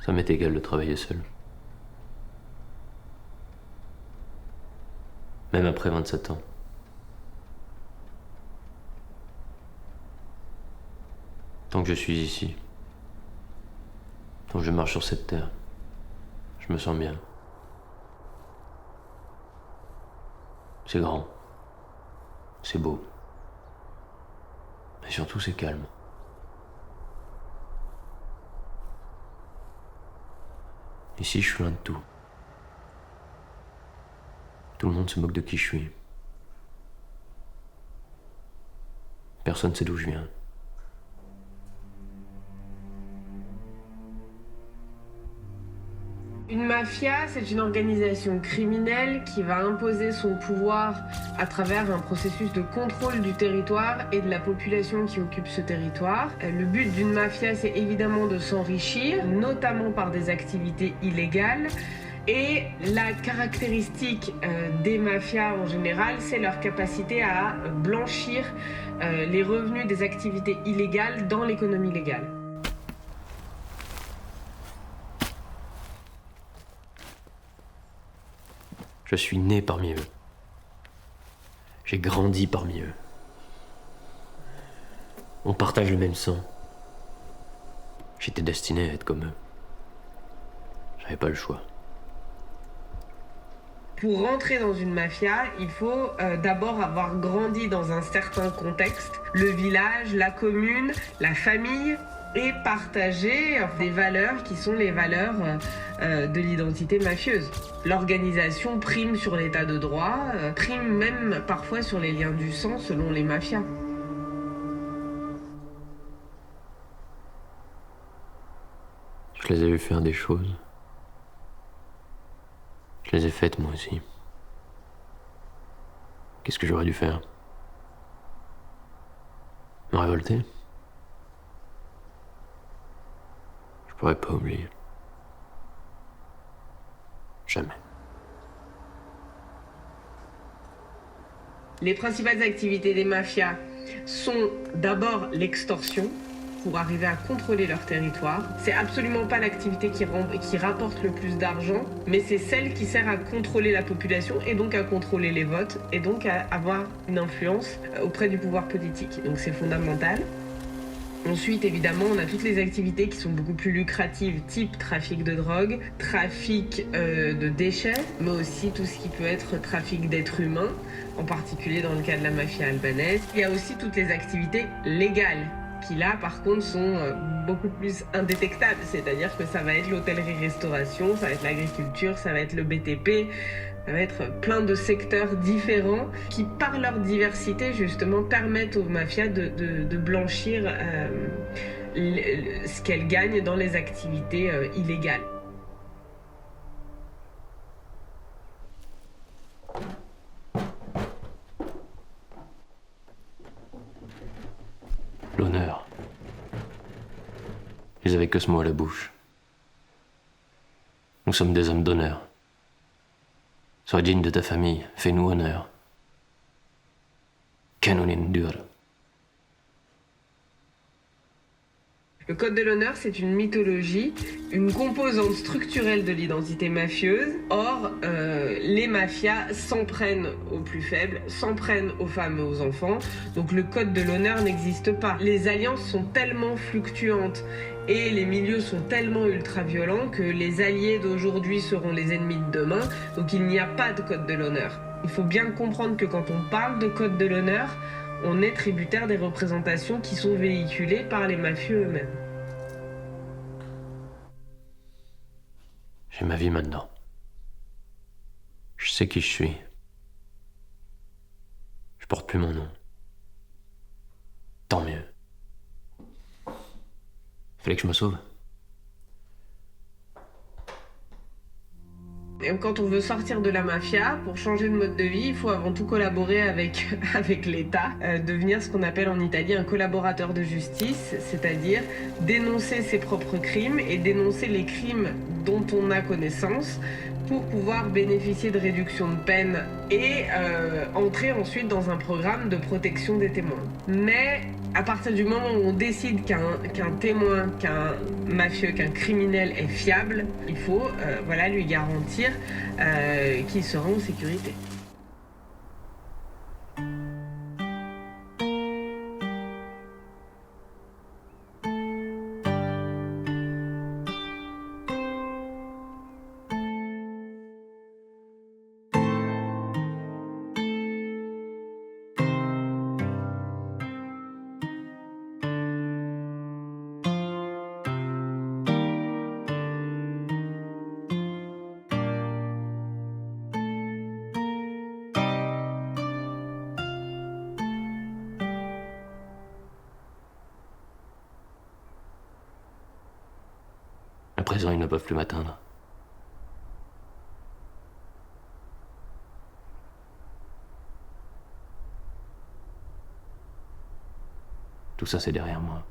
Ça m'est égal de travailler seul. Même après 27 ans. Tant que je suis ici, tant que je marche sur cette terre, je me sens bien. C'est grand. C'est beau. Mais surtout, c'est calme. Ici, je suis loin de tout. Tout le monde se moque de qui je suis. Personne ne sait d'où je viens. Une mafia, c'est une organisation criminelle qui va imposer son pouvoir à travers un processus de contrôle du territoire et de la population qui occupe ce territoire. Le but d'une mafia, c'est évidemment de s'enrichir, notamment par des activités illégales. Et la caractéristique des mafias en général, c'est leur capacité à blanchir les revenus des activités illégales dans l'économie légale. Je suis né parmi eux. J'ai grandi parmi eux. On partage le même sang. J'étais destiné à être comme eux. J'avais pas le choix. Pour rentrer dans une mafia, il faut d'abord avoir grandi dans un certain contexte, le village, la commune, la famille, et partager des valeurs qui sont les valeurs de l'identité mafieuse. L'organisation prime sur l'état de droit, prime même parfois sur les liens du sang selon les mafias. Je les ai vus faire des choses. Je les ai faites moi aussi. Qu'est-ce que j'aurais dû faire? Me révolter? Je pourrais pas oublier. Jamais. Les principales activités des mafias sont d'abord l'extorsion, pour arriver à contrôler leur territoire. C'est absolument pas l'activité qui rapporte le plus d'argent, mais c'est celle qui sert à contrôler la population et donc à contrôler les votes et donc à avoir une influence auprès du pouvoir politique. Donc c'est fondamental. Ensuite, évidemment, on a toutes les activités qui sont beaucoup plus lucratives, type trafic de drogue, trafic de déchets, mais aussi tout ce qui peut être trafic d'êtres humains, en particulier dans le cas de la mafia albanaise. Il y a aussi toutes les activités légales, qui là par contre sont beaucoup plus indétectables, c'est-à-dire que ça va être l'hôtellerie-restauration, ça va être l'agriculture, ça va être le BTP, ça va être plein de secteurs différents qui par leur diversité justement permettent aux mafias de blanchir ce qu'elles gagnent dans les activités illégales. L'honneur. Ils avaient que ce mot à la bouche. Nous sommes des hommes d'honneur. Sois digne de ta famille, fais-nous honneur. Kanunin dur. Le code de l'honneur, c'est une mythologie, une composante structurelle de l'identité mafieuse. Or, les mafias s'en prennent aux plus faibles, s'en prennent aux femmes et aux enfants. Donc le code de l'honneur n'existe pas. Les alliances sont tellement fluctuantes et les milieux sont tellement ultra-violents que les alliés d'aujourd'hui seront les ennemis de demain. Donc il n'y a pas de code de l'honneur. Il faut bien comprendre que quand on parle de code de l'honneur, on est tributaire des représentations qui sont véhiculées par les mafieux eux-mêmes. J'ai ma vie maintenant. Je sais qui je suis. Je porte plus mon nom. Tant mieux. Fallait que je me sauve. Et quand on veut sortir de la mafia, pour changer de mode de vie, il faut avant tout collaborer avec l'État, devenir ce qu'on appelle en Italie un collaborateur de justice, c'est-à-dire dénoncer ses propres crimes et dénoncer les crimes dont on a connaissance pour pouvoir bénéficier de réduction de peine et entrer ensuite dans un programme de protection des témoins. Mais À partir du moment où on décide qu'un témoin, qu'un mafieux, qu'un criminel est fiable, il faut voilà, lui garantir qu'il sera en sécurité. À présent, ils ne peuvent plus m'atteindre. Tout ça, c'est derrière moi.